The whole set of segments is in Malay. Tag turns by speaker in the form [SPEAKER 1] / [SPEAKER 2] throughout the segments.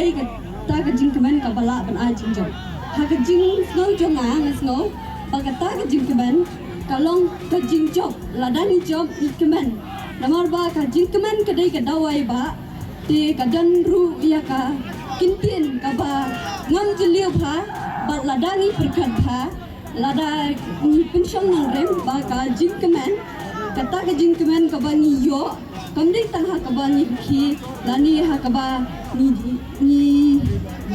[SPEAKER 1] dai ka ta ka jing kemen ka bala ban a jing jong ha ka jing snow jong a ngas snow ba ka ta ka jing kemen ka long ka jing job la dan ni job I kemen namar ba ka jing kemen ka dai ka dawai ba ti ka dan ru ya ka kintin ka ba ngam jeliu pha ba la dan ni perkat pha la da ni pension nang rem ba ka jing kemen kata ka jing kemen ka ba ni yo kamdi tang ha ka ba ni khi lani ha ka ba ni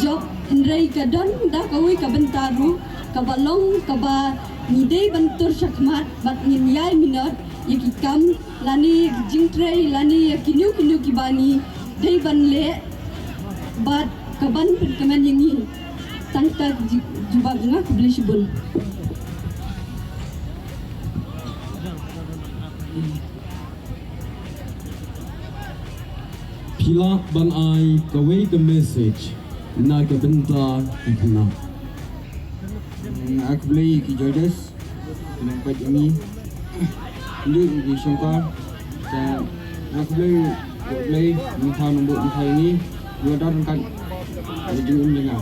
[SPEAKER 1] job hindrai ka don da ka wi ka bentaru ka ba long ka ba ni dei bantur shakmat bat ni yai minot yaki kam lani jing tray lani kinu ki bani dei ban le bat ka ban kemen yang ni tang ta jubab ngak beli shibun
[SPEAKER 2] Pilak ban ai kawai ke message na ke benta ikna.
[SPEAKER 3] Aku beli ki Jordas nampak ini dulu di Songkar dan aku beli muka nombor muka ini dua tahun kan ada jengum dengar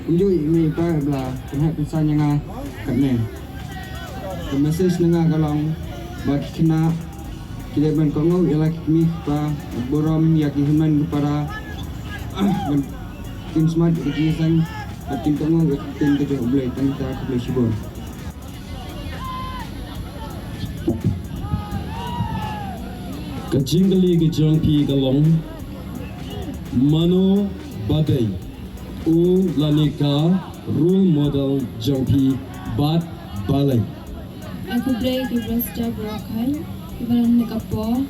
[SPEAKER 3] unjuk ini apa belah kena pesan yang kat ni ke message dengar kalau bagi kena kita berkongkong ialah kami pa borom yakiman kepada tim smart kegiatan tim kongkong tim kerja boleh tentang aku boleh sibuk.
[SPEAKER 2] Kajinggali ke jangpi galong mano badai u lanika role model jangpi bat balai.
[SPEAKER 4] Aku beli ke Brasta Brokai Ibaran nekapo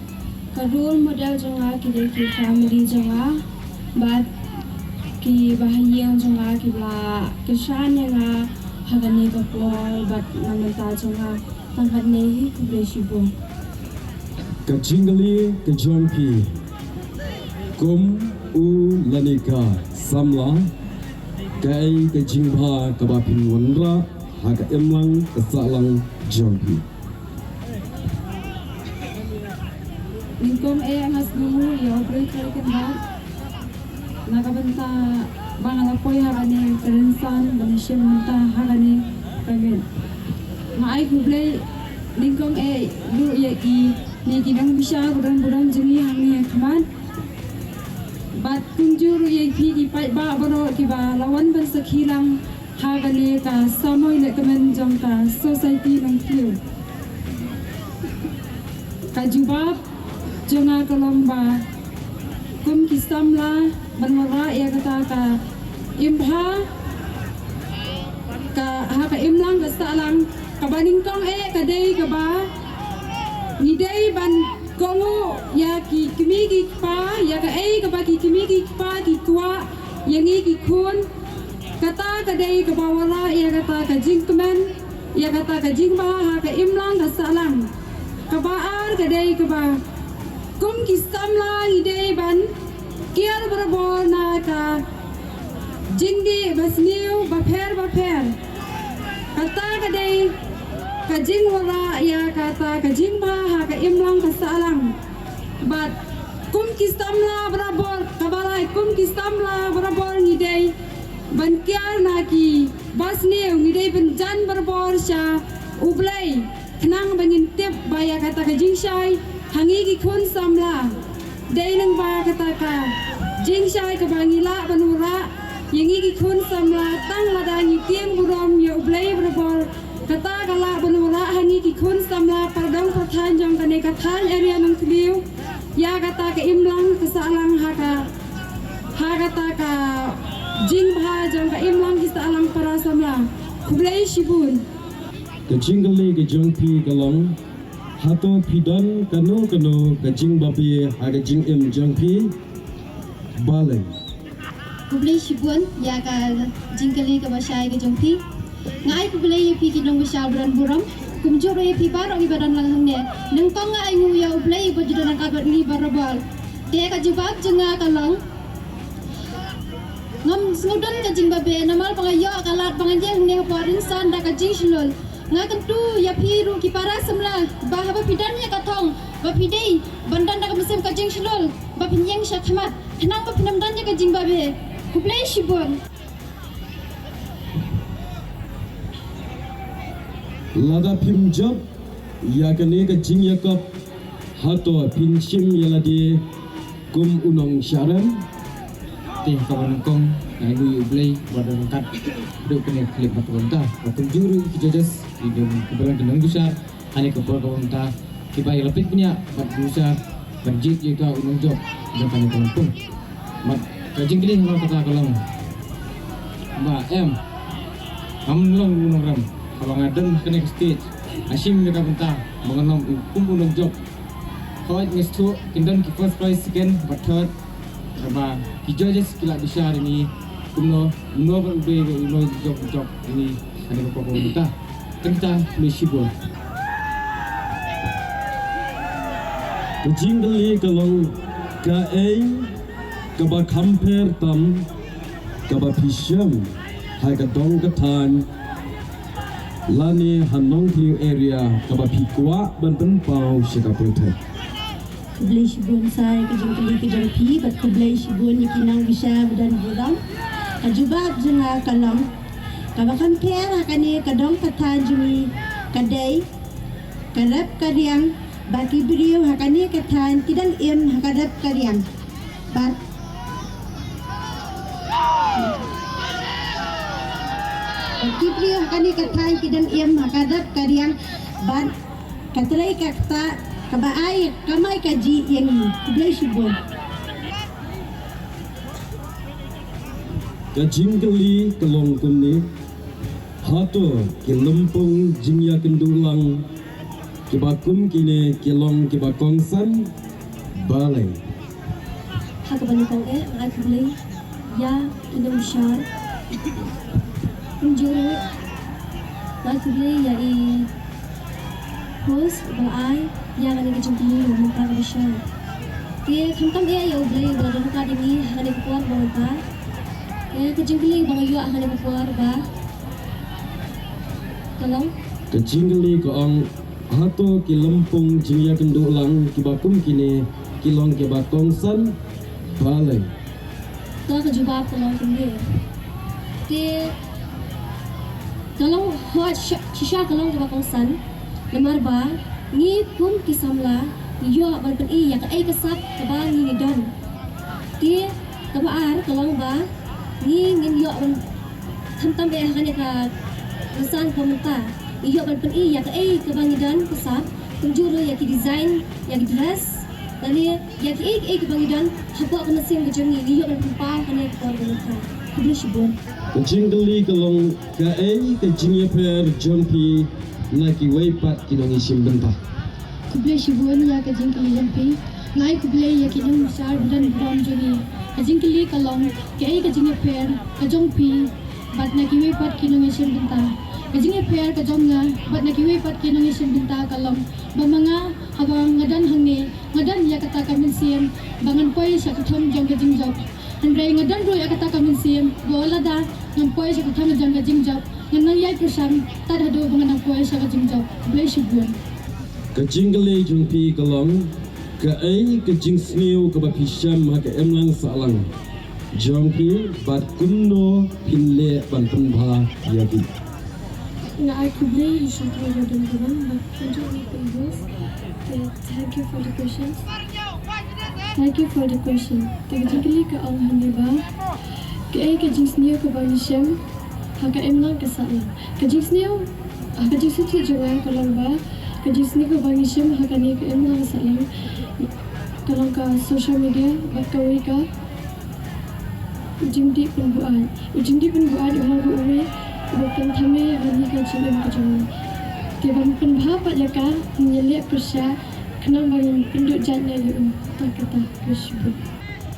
[SPEAKER 4] ka role model jonga ki family jonga bat ki bahayang jonga ki bla kesan yang hagani kapo bat namanta jonga tangkat nehi ku beli shibo
[SPEAKER 2] Kajinggali ke jangpi kum u lanika samla kai ke jingha kabapin wanra haga emlang kesalang jangpi.
[SPEAKER 4] Lingkom angas dulu ya beli kali kan nakabenta bang ngapoy harani kerensan banisya menta harani kagen na ay kublay lingkom lu ya ki ni kinang bisa budan jengi hani kaman bat kunjur ya ki pai ba baro ki ba lawan ban sakhilang harani ka samoy le kamen jong ka society nang kiu kajubab jonga kalamba kum kisamla banwara ya kata ka imha ka haka imlang ka salang ka baningkong ka dei ka ba ni dei ban kongo ya ki kimigi pa ya ka ka ba ki kimigi pa ki tua yang ki kun kata ka dei ka ba wala ya kata ka jingkemen ya kata ka jingba haka imlang ka salang ka baar ka dei ka ba kum kisam lang ide ban kial berabol na ka jingdi basniu baper kata ka dei ka jing wala ya kata ka jingba ha ka imlang ka salang bat kum kisam la berabol kabalai kum kisam la berabol ide ban kial na ki basniu ide ban jan berabol sya ublai kenang bangin tip baya kata ka jing syai hangi ki kun samla dai nang ba kata ka jing syai ka bangila banura yangi ki kun samla tang la da ni tiang buram ya ublai berbol kata kala banura hangi ki kun samla pardong pathan jong kane kathan area nang kliu ya kata ka imlang ka salang ha kata ka jing bha jong ka imlang ki salang para samla ublai shibun
[SPEAKER 2] Kajinggali ke jangpi galong hato pidan kano kajing babi haga jing jangpi balai.
[SPEAKER 5] Kublai shibun ya ka jingkali ka basyai ka jangpi ngai kublai pi kinong basya buran buram kumjur pi barok ibadan lang hamne nang tong ngai ngu ya ublai bajudan ka ni barabal te ka jibab jenga kalong ngam snudan ka jing babe namal pangayo kalat pangajeng ne parin san da ka jing shulul ngakan tu ya pi ru ki para semla ba haba pidan ya katong ba pidei bandan da mesim ka jing shilol ba pinyang syakmat kenang ba pinam dan ya ka jing ba be kuplay shibon
[SPEAKER 2] lada pim job ya kane ka jing yakap hato pinchim yaladi kum unong sharam
[SPEAKER 3] teh kawan kong na ibu play badan kat duk kena klip batonta batung juru kijajas idum kebelan kenang besar hanya kepala kawanta kibai lepit punya bat besar berjit juga unong job jangan kampung mat kajing kini kalau kata kalang mbak long unong ram kalau ngaden kena ke stage asim mereka bentah mengenam unong job kau ingin tu kindan ki first prize second but third Sama judges kila besar ini kuno berubi job ini ada beberapa kita Malaysia
[SPEAKER 2] kajing kali kalau kaba compare tam kaba pisham hai ka dong katan lani hanong tiu area kaba pikwa banten pau shikapete
[SPEAKER 1] Kublai shibun saya kajing kali kajang pi bat kublai shibun ikinang bisa dan buram kajubab jenga kalong kabakan pera kani kadong katan jumi kadai karap karyang baki beriu hakani katan kidang im hakadap karyang bat baki beriu hakani katan kidang im hakadap karyang bat katalai kakta kabaay kamay kaji yang kublai shibun
[SPEAKER 2] kajing kali kalong kumni hato kilempong jingya kendulang kibakum kine kilong kibakongsan balai
[SPEAKER 1] hakabanikong ay kublai ya kinang syar kunjuru ay kublai ya host balay yang ada kejung kini rumah kami syar. Dia kamtam ia ya ublay berada di ini hari keluar bangta. Kejung kini bang ayu hari keluar bah. Tolong.
[SPEAKER 2] kajing kali kaong hato kilempong jingya kendulang kibakum kine kilong kibakongsan balai
[SPEAKER 1] Tolong kejubah tolong kini. Dia tolong buat shisha tolong coba kongsan. Lemar bah. Ni kum kisamla yo ban i ya ka ai kasap ka ba ni don ti ka ba ar tolong ba ni ngin yo ban tam be ha ka rasan komenta yo ban i ya ka ai ka ba ni don kasap kunjuru ya ki design ya ki dress tani ya ki ai ka ba ni don habo ka nasim ka jami yo ban pa ka ne ka komenta kudu shibun
[SPEAKER 2] kajing kali kalong kajing per jumpi naki waypat kinong isim bentah
[SPEAKER 5] kublai shibun ya kajing kali jampi ngai kublai ya kinang besar dan buram juni kajing kali kalong kajing per kajong pi bat na kiwe pat kinong isim benta kajing per kajong nga bat na kiwe pat kinong isim benta kalong bamanga habang ngadan hangne ngadan ya kata kamin sim bangan poi sa katham jong kajing job handrai ngadan ro ya kata kamin sim bola da ngam poi sa katham jong kajing job nang yai persam tad hadu bangan poi sa kajing job kublai shibun
[SPEAKER 2] kajing kali jumpi kalong kajing sniu kabapisham haka emlang salang jumpi bat kuno pinle banten bha yaki
[SPEAKER 1] I kublai shukra dan buram but kunjuru English. Thank you for the questions. Thank you for the question. Kajing ka ang haniba kajing sniu kabapisham haka emlang kasalang kajing sniu kajing suci juga kalong ba kajing sniu kabapisham haka ni ka emlang kasalang kalong ka social media bat kawi ka ujing di pembuat orang uwe bukan kami hari kajing em kajing tiba penbah pak jaka menyelek persia kenal bangun penduduk jatnya yu tak kata bersyukur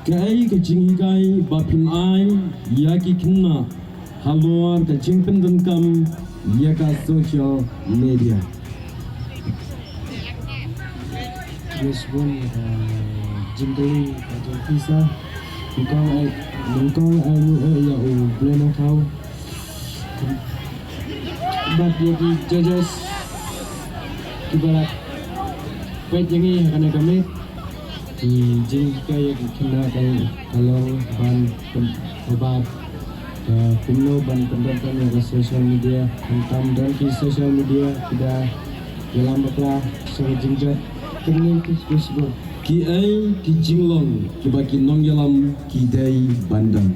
[SPEAKER 2] kajing hikai bapin ai yaki kena haluar kajing pendengkam yaka social media
[SPEAKER 3] yes bon jingkali atau pisah nungkau ai ya u pleno kau but jadi judges ibarat pet yang ini akan kami di jingka yang kena kalau ban obat kuno ban penonton yang ke sosial media tentang dan di sosial media tidak dalam bakla sebagai jingka kini Facebook
[SPEAKER 2] ki ai ki jinglong ki ba ki nong yalam ki dai bandang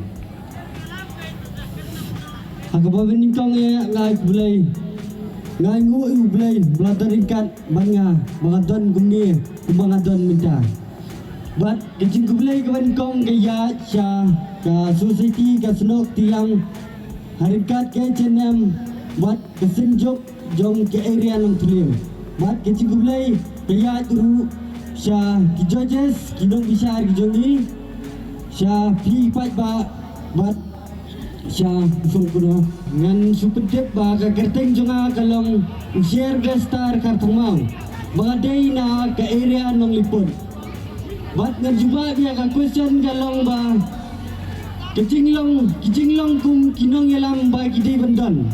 [SPEAKER 6] Agak ningkong ya ngai bulai ngai ngu bulai beladaringkat banga bangadon gumni bangadon minta bat kecing bulai kawan kong kaya sya ka society ka senok tiang harikat ke chenem bat kesenjok jom ke area nang tulim bat kecing bulai kaya turu sya ki judges kinong bisa ki jongi sya pi pat ba bat Siya usong kuno ngan supedep ba kagerteng jonga kalong share the star kartong mau mga day na ka area nong lipod bat ngan juba biya ka question kalong ba kijinglong kum kinong yalam ba gidi bandan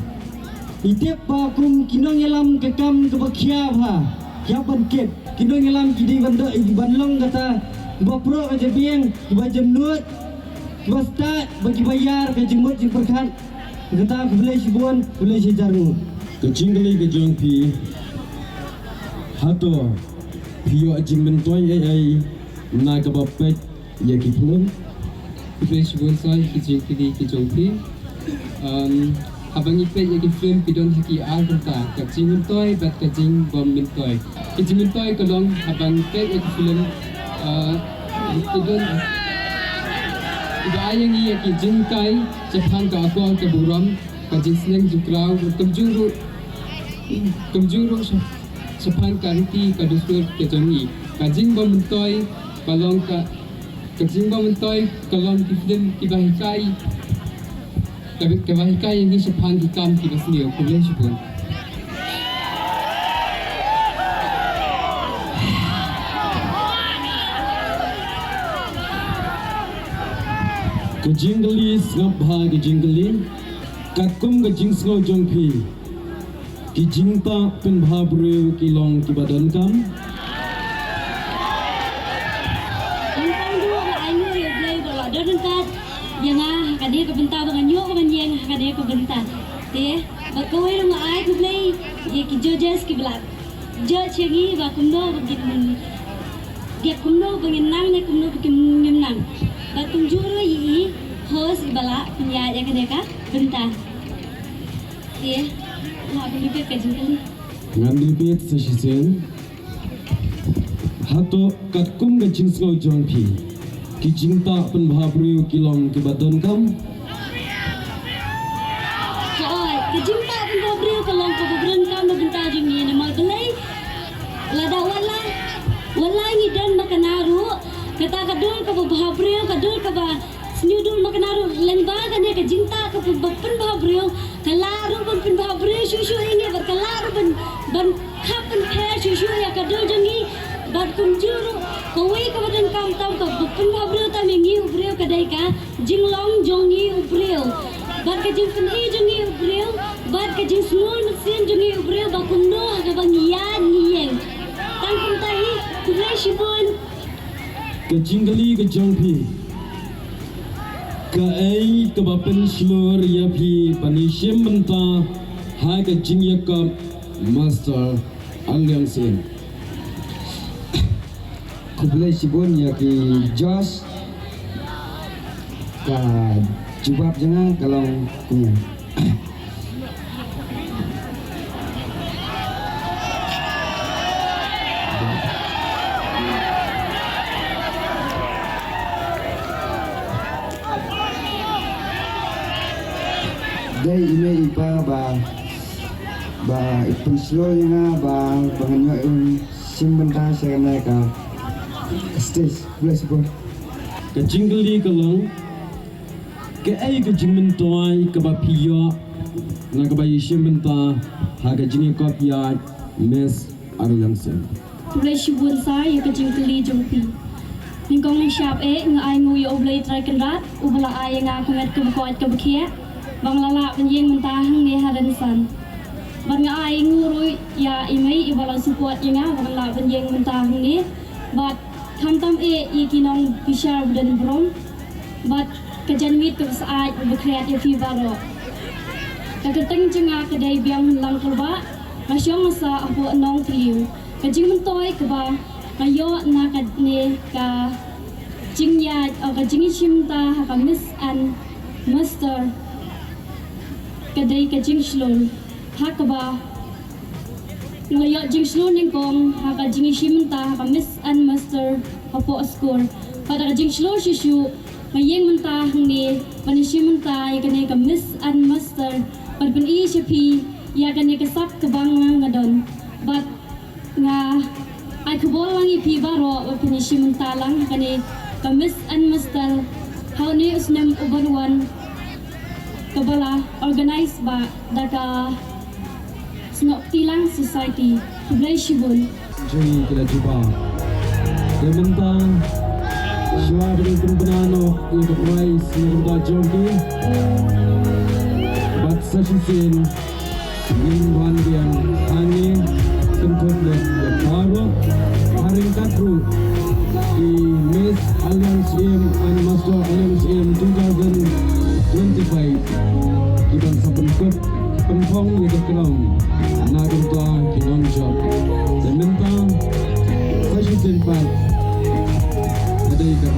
[SPEAKER 6] itep ba kum kinong yalam kakam kabakya ba kya banket kinong yalam gidi banda banlong kata ba pro ka jabiyeng ba jamnut Basta bagi bayar ke jemut di perkat kata boleh sibuan boleh sejarmu
[SPEAKER 2] ke jingle ke jong pi hato pio jing mentoi ai na ka ba pet ya ki plum
[SPEAKER 3] Facebook saya ki jongpi abang ipe ya ki film pidon haki al kata kacing mentoi bat kacing bom mentoi kacing mentoi kalong abang ipe ya ki film pidon Iba ayang iya ki jingkai Japan ka aku ke buram ka jingsneng jukrau kemjuru Japan ka riti ka dusur ke jongi ka jingbom mentoi kalong ka jingbom mentoi kalong ki film ki bahikai ka bahikai yang ni Japan ki kam ki basniu kuleh sipun
[SPEAKER 2] ke jingli ngap ha ke jingli kakum ke jing sngo jong pi ki jingta pen bha bru ki long ki badan kam
[SPEAKER 1] Tentang dua lah ayu ya play bola dorenkat yang kadia ke bentar dengan nyok dengan yang kadia ke bentar deh bakawai dong ai ke play ye ki judges ki belak judge yang ini bakumno begitu dia kumno pengenang ne kumno pengenang batum juru yi host ibala punya yang kadia ka bentar deh lah beli ke jingkali
[SPEAKER 2] ngambil bet sesisen hato katkum ke jing sngo jong pi ki jingta pen bha bru ki long ki badan kam
[SPEAKER 1] kejumpa pun kau beri kalau kau berengkau bentar jengi nama belai lada wala ni dan makanaru kata kadul kau berhabrio kadul kau senyudul makanaru lembaga ni kejinta kau pen berhabrio kalaru pen berhabrio susu ini berkalaru ban kapan pair susu ya kadul jengi bad kunjuru kau kau berengkau tahu kau pen berhabrio tamingi ubrio kadai ka jinglong jongi ubrio Bad kajing seni jungi ubril, bad kajing small mesin jungi ubril bakundo agabang yan niyeng. Tangkum tahi kulay shibun.
[SPEAKER 2] ke jingli ke jong pi ka ai ke bapen slur ya pi panishim menta ha ke jing ya ka master alliance
[SPEAKER 3] Kublai sibun ya ki Josh ka jubab jangan kalau punya Day ime ipa ba ipun slow nga ba banganyo yung simbenta sa ka stage bless po
[SPEAKER 2] ke jingli ke long ke ai ke jingmen toy ke ba pia na ke ba yishim menta ha ke jingi ko pia mes alliance
[SPEAKER 1] Kulay shibun sa ya kajing keli jongpi. Ningkong ning siap ngai ngu yo oblay try kenrat ubala ay nga kangat ke bukoat ke bukia. Bang lala penyeng mentahang ni hadan san.
[SPEAKER 7] ban ai ngurui ya imei ibala support yang bang la ban yang mentah ni bat tham ikinong pisar dan brom bat kejanmit ke saat berkreat ya fi baro kaketeng jenga kedai biang lang kerba nasyong masa apo nong tiu kajing mentoy keba ngayo na kadne ka jingya ka jingi shimta ka miss and master kadai kajing shlol hakaba ngayo jing shlol ning kong ka jingi shimta ka miss and master apo score pada kajing shlol shishu ngayeng mentah ni panisi mentah ya kene ka miss and master pan i shapi ya kene ka sak ka bang ngadon but nga ay kubol lang ipi baro panisi mentah lang kene ka miss and master how ni usnem ubanwan kabala organized ba daka snok tilang society kublai shibun
[SPEAKER 2] Jui kita jumpa. Kementang Shua dengan penano untuk rais untuk jompi. Bat sasusin mingguan yang angin kentut dan baru haring katru di Miss Alliance M and Master Alliance M 2025 di bangsa penkut penpong yang kekerang nagun tua kinong job dan mentang sasusin pat ada ikan